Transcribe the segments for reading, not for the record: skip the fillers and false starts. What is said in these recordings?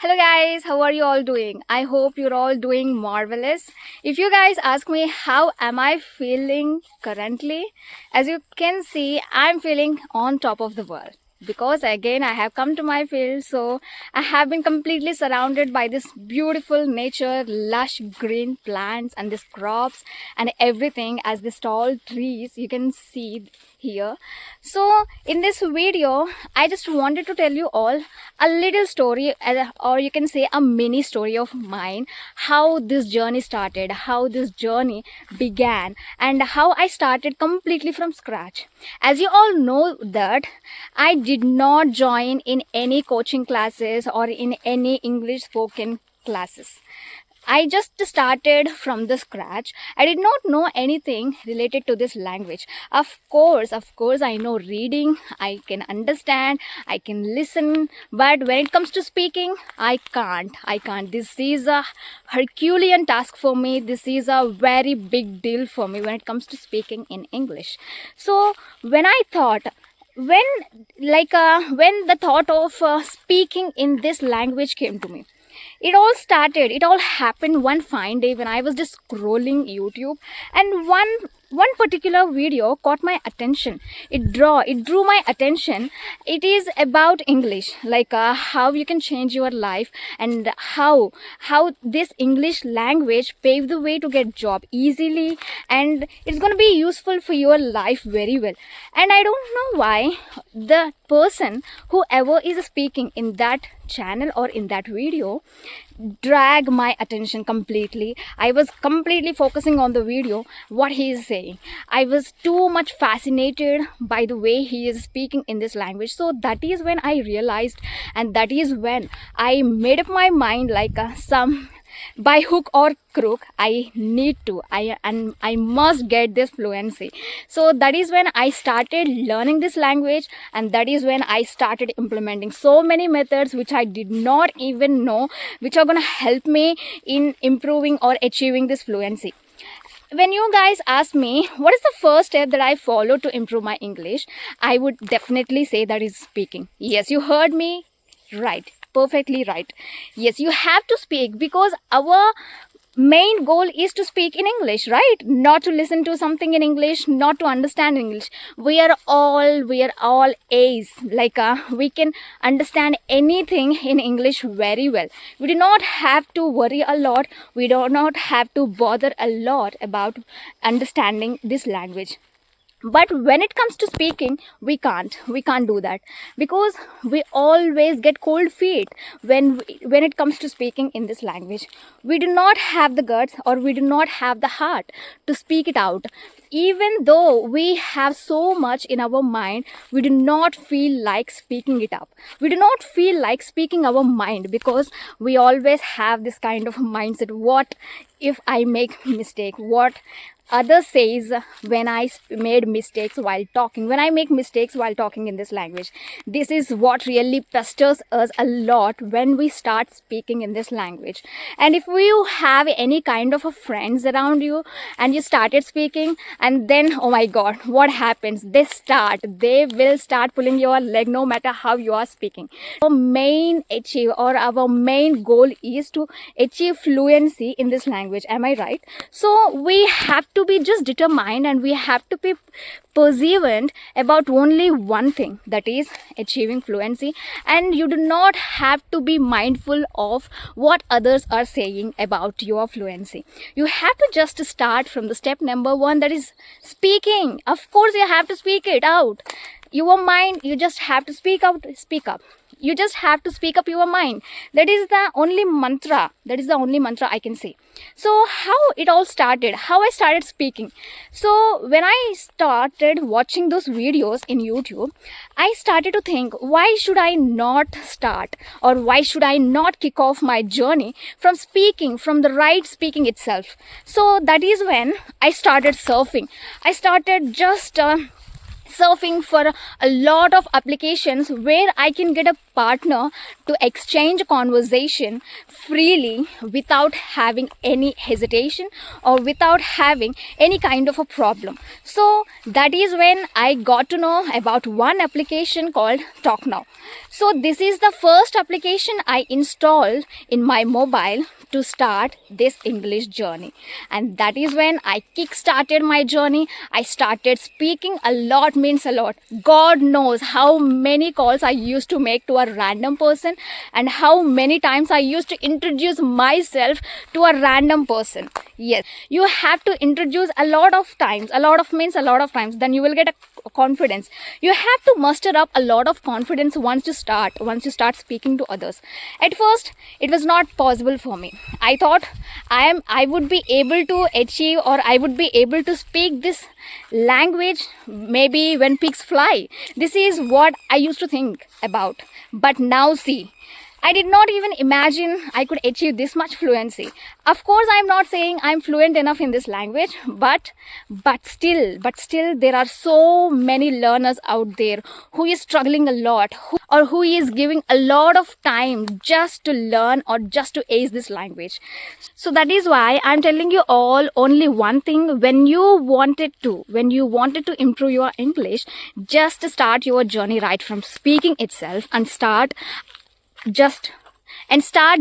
Hello guys, how are you all doing? I hope you're all doing marvelous. If you guys ask me how am I feeling currently, as you can see, I'm feeling on top of the world. Because again, I have come to my field, so I have been completely surrounded by this beautiful nature, lush green plants and these crops and everything as these tall trees you can see here. So in this video, I just wanted to tell you all a little story, or you can say a mini story of mine, how this journey started, how this journey began, and how I started completely from scratch. As you all know that I did not join in any coaching classes or in any English spoken classes. I just started from the scratch. I did not know anything related to this language. Of course, I know reading, I can understand, I can listen, but when it comes to speaking, I can't. This is a Herculean task for me. This is a very big deal for me when it comes to speaking in English. So when I thought, when the thought of speaking in this language came to me, it all happened one fine day when I was just scrolling YouTube, and one particular video caught my attention. It drew my attention. It is about English, how you can change your life, and how this English language paved the way to get job easily, and it's going to be useful for your life very well. And I don't know why the person, whoever is speaking in that channel or in that video, drag my attention completely. I was completely focusing on the video, what he is saying. I was too much fascinated by the way he is speaking in this language. So that is when I realized, and that is when I made up my mind, some by hook or crook, I must get this fluency. So that is when I started learning this language, and that is when I started implementing so many methods which I did not even know, which are going to help me in improving or achieving this fluency. When you guys ask me what is the first step that I follow to improve my English, I would definitely say that is speaking. Yes, you heard me right. Perfectly right. Yes, you have to speak, because our main goal is to speak in English, right? Not to listen to something in English, not to understand English. We are all A's. We can understand anything in English very well. We do not have to worry a lot. We do not have to bother a lot about understanding this language. But when it comes to speaking, we can't do that, because we always get cold feet when it comes to speaking in this language. We do not have the guts, or we do not have the heart to speak it out. Even though we have so much in our mind, we do not feel like speaking it up. We do not feel like speaking our mind, because we always have this kind of mindset: what if I make mistake? What others says when I made mistakes while talking, when I make mistakes while talking in this language? This is what really pesters us a lot when we start speaking in this language. And if you have any kind of a friends around you and you started speaking, and then, oh my god, what happens? They will start pulling your leg no matter how you are speaking. Our main goal is to achieve fluency in this language. Am I right? So we have to be just determined, and we have to be perseverant about only one thing, that is achieving fluency. And you do not have to be mindful of what others are saying about your fluency. You have to just start from the step number one, that is speaking. Of course, you have to speak it out. Your mind, you just have to speak up. You just have to speak up your mind. That is the only mantra I can say. So how it all started, how I started speaking. So when I started watching those videos in YouTube, I started to think, why should I not start, or why should I not kick off my journey from speaking, from the right speaking itself? So that is when I started surfing. I started just surfing for a lot of applications where I can get a partner to exchange conversation freely without having any hesitation or without having any kind of a problem. So that is when I got to know about one application called Talk Now. So this is the first application I installed in my mobile to start this English journey, and that is when I kick-started my journey. I started speaking a lot, means a lot. God knows how many calls I used to make to a random person and how many times I used to introduce myself to a random person. Yes, you have to introduce a lot of times, a lot of times, then you will get a confidence. You have to muster up a lot of confidence once you start speaking to others. At first it was not possible for me. I thought I would be able to achieve, or I would be able to speak this language maybe when pigs fly. This is what I used to think about. But now see, I did not even imagine I could achieve this much fluency. Of course, I'm not saying I'm fluent enough in this language, but still there are so many learners out there who is struggling a lot, who is giving a lot of time just to learn or just to ace this language. So that is why I'm telling you all only one thing: when you wanted to improve your English, just start your journey right from speaking itself and start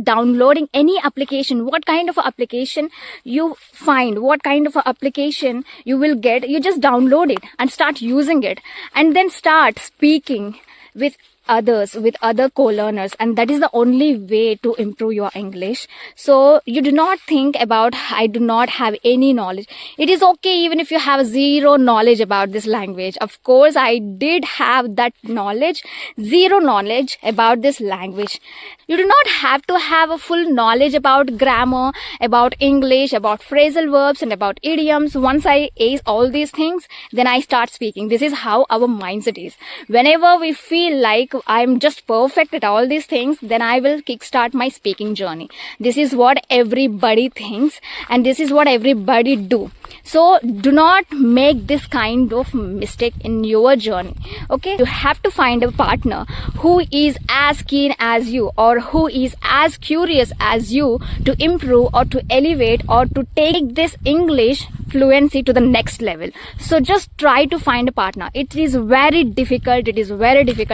downloading any application. What kind of application you find, what kind of application you will get, you just download it and start using it, and then start speaking with others, with other co-learners, and that is the only way to improve your English. So you do not think about, I do not have any knowledge. It is okay even if you have zero knowledge about this language. Of course I did have that knowledge, zero knowledge about this language. You do not have to have a full knowledge about grammar, about English, about phrasal verbs and about idioms. Once I ace all these things, then I start speaking. This is how our mindset is. Whenever we feel like I'm just perfect at all these things, then I will kickstart my speaking journey. This is what everybody thinks and this is what everybody do. So do not make this kind of mistake in your journey. Okay, you have to find a partner who is as keen as you or who is as curious as you to improve or to elevate or to take this English fluency to the next level. So just try to find a partner. It is very difficult,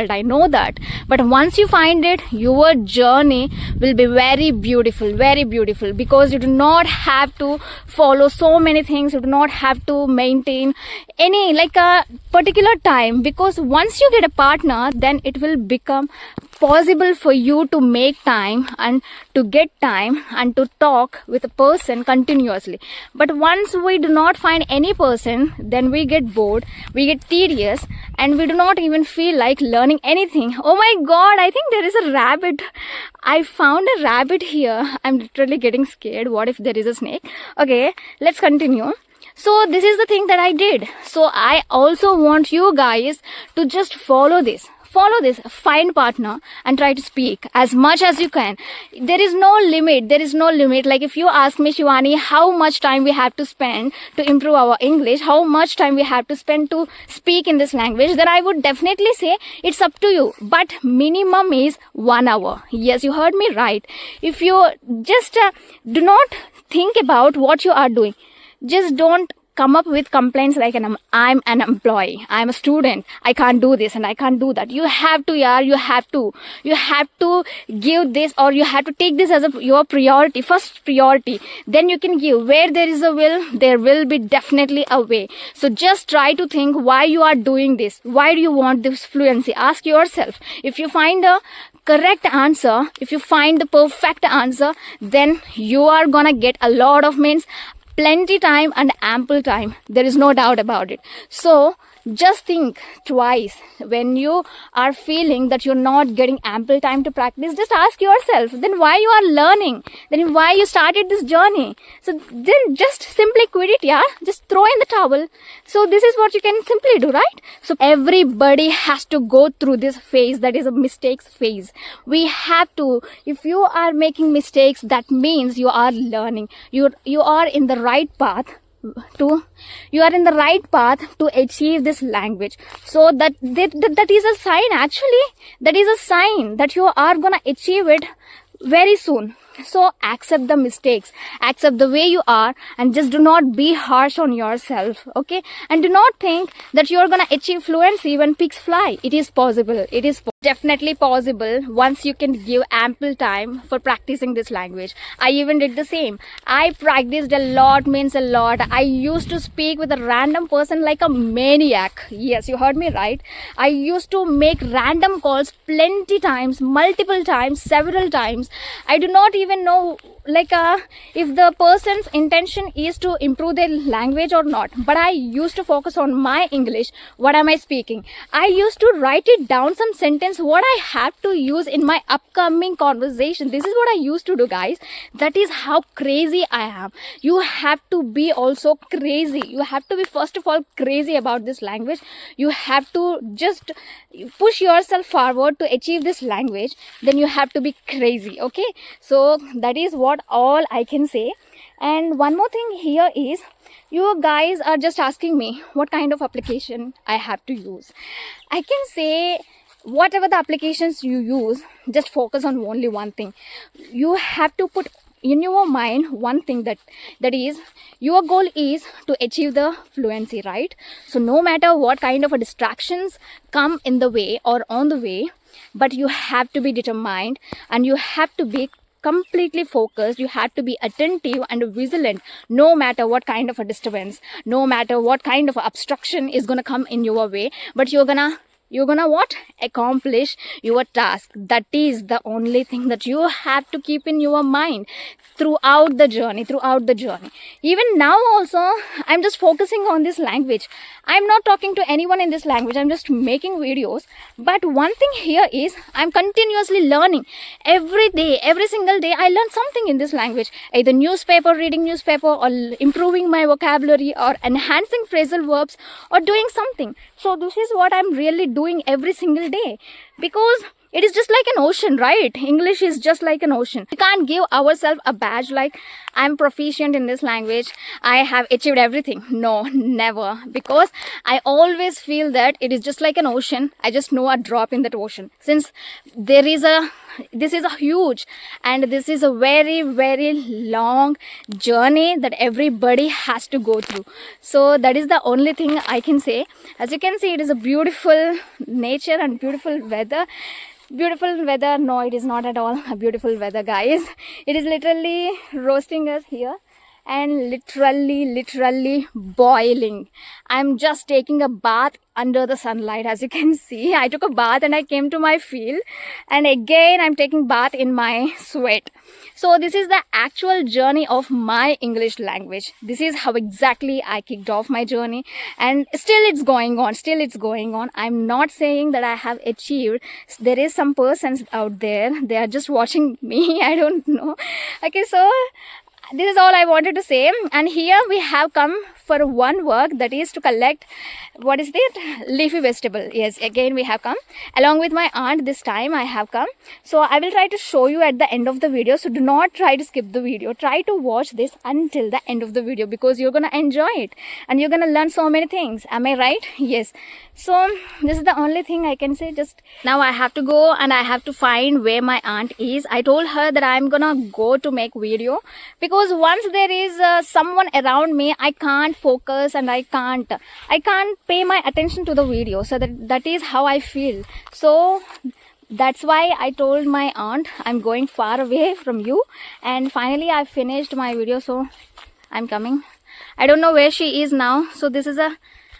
I know that, but once you find it, your journey will be very beautiful, because you do not have to follow so many things. You do not have to maintain any like a particular time, because once you get a partner, then it will become possible for you to make time and to get time and to talk with a person continuously. But once we do not find any person, then we get bored, we get tedious, and we do not even feel like learning anything. Oh my god, I think there is a rabbit. I found a rabbit here. I'm literally getting scared. What if there is a snake? Okay, let's continue. So this is the thing that I did. So I also want you guys to just follow this, find partner and try to speak as much as you can. There is no limit. Like if you ask me, Shivani, how much time we have to spend to improve our English, how much time we have to spend to speak in this language, then I would definitely say it's up to you, but minimum is 1 hour. Yes, you heard me right. If you just do not think about what you are doing, just don't come up with complaints like I'm an employee, I'm a student, I can't do this and I can't do that. You have to, you have to give this, or you have to take this as your priority, first priority. Then you can give. Where there is a will, there will be definitely a way. So just try to think why you are doing this. Why do you want this fluency? Ask yourself. If you find a correct answer, if you find the perfect answer, then you are gonna get a lot of plenty time and ample time. There is no doubt about it. So just think twice when you are feeling that you're not getting ample time to practice. Just ask yourself, then why you are learning, then why you started this journey. So then just simply quit it. Just throw in the towel. So this is what you can simply do, right? So everybody has to go through this phase, that is a mistakes phase. We have to. If you are making mistakes, that means you are learning, you are in the right path. you are in the right path to achieve this language. So that is a sign, actually. That is a sign that you are gonna achieve it very soon. So accept the mistakes, accept the way you are, and just do not be harsh on yourself, okay? And do not think that you're gonna achieve fluency when pigs fly. It is possible. It is definitely possible once you can give ample time for practicing this language. I even did the same. I practiced a lot, means a lot. I used to speak with a random person like a maniac. Yes, you heard me right. I used to make random calls plenty times, multiple times, several times. I do not even know if the person's intention is to improve their language or not, but I used to focus on my English. What am I speaking? I used to write it down, some sentence what I have to use in my upcoming conversation. This is what I used to do, guys. That is how crazy I am. You have to be also crazy. You have to be, first of all, crazy about this language. You have to just push yourself forward to achieve this language. Then you have to be crazy, okay? So that is what all I can say. And one more thing here is, you guys are just asking me what kind of application I have to use. I can say, whatever the applications you use, just focus on only one thing. You have to put in your mind one thing, that is, your goal is to achieve the fluency, right? So no matter what kind of a distractions come in the way or on the way, but you have to be determined, and you have to be completely focused. You have to be attentive and vigilant, no matter what kind of a disturbance, no matter what kind of obstruction is going to come in your way, but you're gonna what? Accomplish your task. That is the only thing that you have to keep in your mind throughout the journey. Even now also, I'm just focusing on this language. I'm not talking to anyone in this language. I'm just making videos. But one thing here is, I'm continuously learning. Every day, every single day, I learn something in this language. Either reading newspaper, or improving my vocabulary, or enhancing phrasal verbs, or doing something. So this is what I'm really doing every single day, because it is just like an ocean, right? English is just like an ocean. We can't give ourselves a badge like, I'm proficient in this language, I have achieved everything. No, never. Because I always feel that it is just like an ocean. I just know a drop in that ocean. Since this is a huge, and this is a very, very long journey that everybody has to go through. So that is the only thing I can say. As you can see, it is a beautiful nature and beautiful weather. No, it is not at all a beautiful weather, guys. It is literally roasting us here, and literally boiling. I'm just taking a bath under the sunlight. As you can see, I took a bath and I came to my field, and again I'm taking bath in my sweat. So this is the actual journey of my English language. This is how exactly I kicked off my journey, and still it's going on. I'm not saying that I have achieved. There is some persons out there, they are just watching me. I don't know. Okay, so this is all I wanted to say. And here we have come for one work, that is to collect, what is that? Leafy vegetable. Yes, again we have come along with my aunt. This time I have come. So I will try to show you at the end of the video. So do not try to skip the video. Try to watch this until the end of the video, because you're going to enjoy it and you're going to learn so many things. Am I right? Yes. So this is the only thing I can say. Just now I have to go and I have to find where my aunt is. I told her that I'm gonna go to make video, because once there is someone around me, I can't focus and I can't pay my attention to the video. So that is how I feel. So that's why I told my aunt I'm going far away from you. And finally I finished my video, so I'm coming. I don't know where she is now. So this is a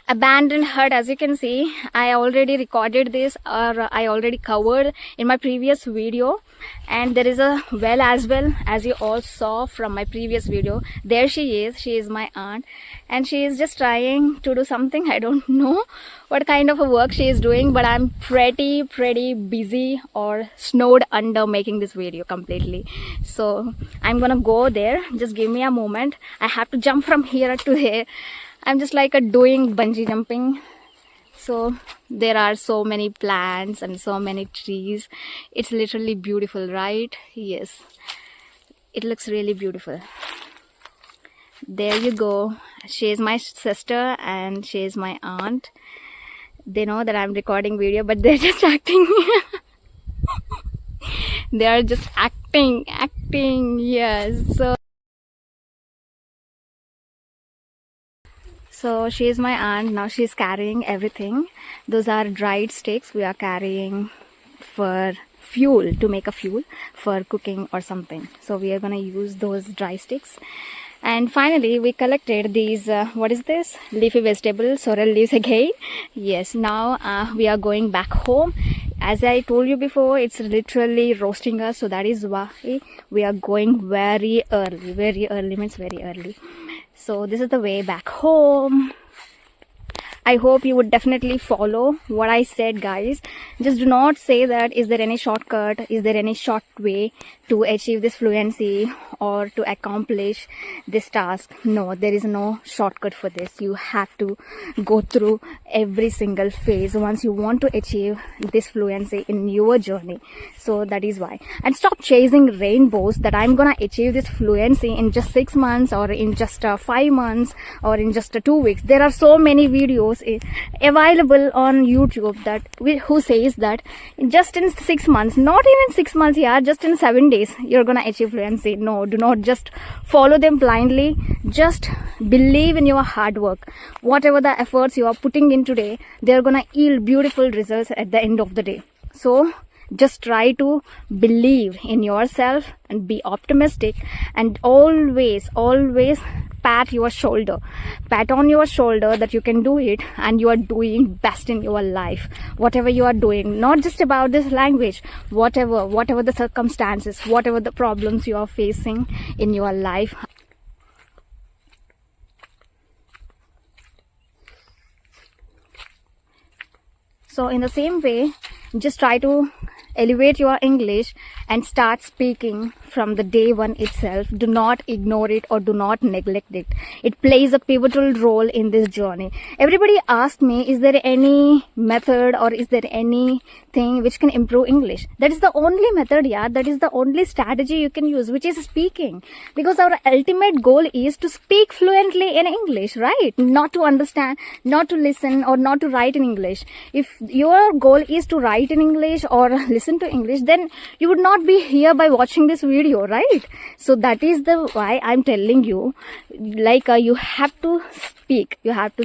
abandoned hut. As you can see, I already recorded this, or I already covered in my previous video. And there is a well as well, as you all saw from my previous video. There she is my aunt, and she is just trying to do something. I don't know what kind of a work she is doing, but I'm pretty busy or snowed under making this video completely. So I'm gonna go there. Just give me a moment. I have to jump from here to there. I'm just like doing bungee jumping. So there are so many plants and so many trees. It's literally beautiful, right? Yes, it looks really beautiful. There you go. She is my sister and she is my aunt. They know that I'm recording video, but they're just acting. They are just acting. Yes. So she is my aunt. Now she's carrying everything. Those are dried sticks we are carrying for fuel, to make a fuel for cooking or something. So we are gonna use those dry sticks. And finally we collected these what is this, leafy vegetables, sorrel leaves again. Yes, now we are going back home. As I told you before, it's literally roasting us, so that is why we are going very early. Very early means very early. So this is the way back home. I hope you would definitely follow what I said, guys. Just do not say that is there any shortcut, is there any short way to achieve this fluency or to accomplish this task. No, there is no shortcut for this. You have to go through every single phase once you want to achieve this fluency in your journey. So that is why. And stop chasing rainbows that I'm gonna achieve this fluency in just 6 months or in just 5 months or in just 2 weeks. There are so many videos available on YouTube that who says that just in 6 months, not even 6 months, yeah, just in 7 days you're gonna achieve fluency. No, do not just follow them blindly. Just believe in your hard work. Whatever the efforts you are putting in today, they're gonna yield beautiful results at the end of the day. So just try to believe in yourself and be optimistic, and always pat on your shoulder that you can do it and you are doing best in your life. Whatever you are doing, not just about this language, whatever the circumstances, whatever the problems you are facing in your life. So in the same way, just try to elevate your English and start speaking from the day one itself. Do not ignore it or do not neglect it. It plays a pivotal role in this journey. Everybody asked me, is there any method or is there anything which can improve English? That is the only method, yeah. That is the only strategy you can use, which is speaking. Because our ultimate goal is to speak fluently in English, right? Not to understand, not to listen or not to write in English. If your goal is to write in English or listen to English, then you would not be here by watching this video, right? So that is the why I'm telling you, like you have to speak. You have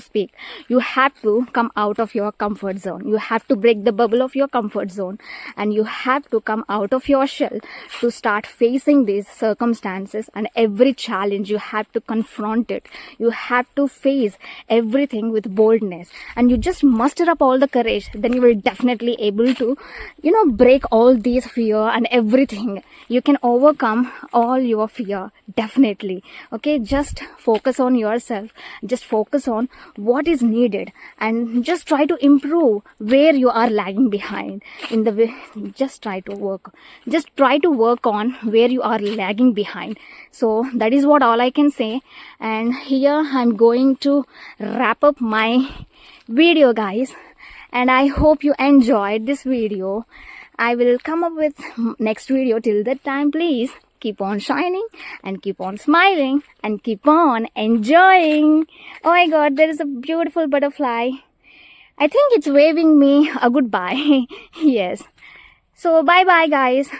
to come out of your comfort zone. You have to break the bubble of your comfort zone, and you have to come out of your shell to start facing these circumstances and every challenge. You have to confront it. You have to face everything with boldness, and you just muster up all the courage. Then you will definitely able to, break all these fear and everything. You can overcome all your fear, definitely. Okay, just focus on yourself. Just focus on what is needed and just try to improve where you are lagging behind in the way. Just try to work on where you are lagging behind. So that is what all I can say. And here I'm going to wrap up my video, guys, and I hope you enjoyed this video. I will come up with next video. Till that time, please keep on shining and keep on smiling and keep on enjoying. Oh my god, there is a beautiful butterfly. I think it's waving me a goodbye. Yes. So bye bye, guys.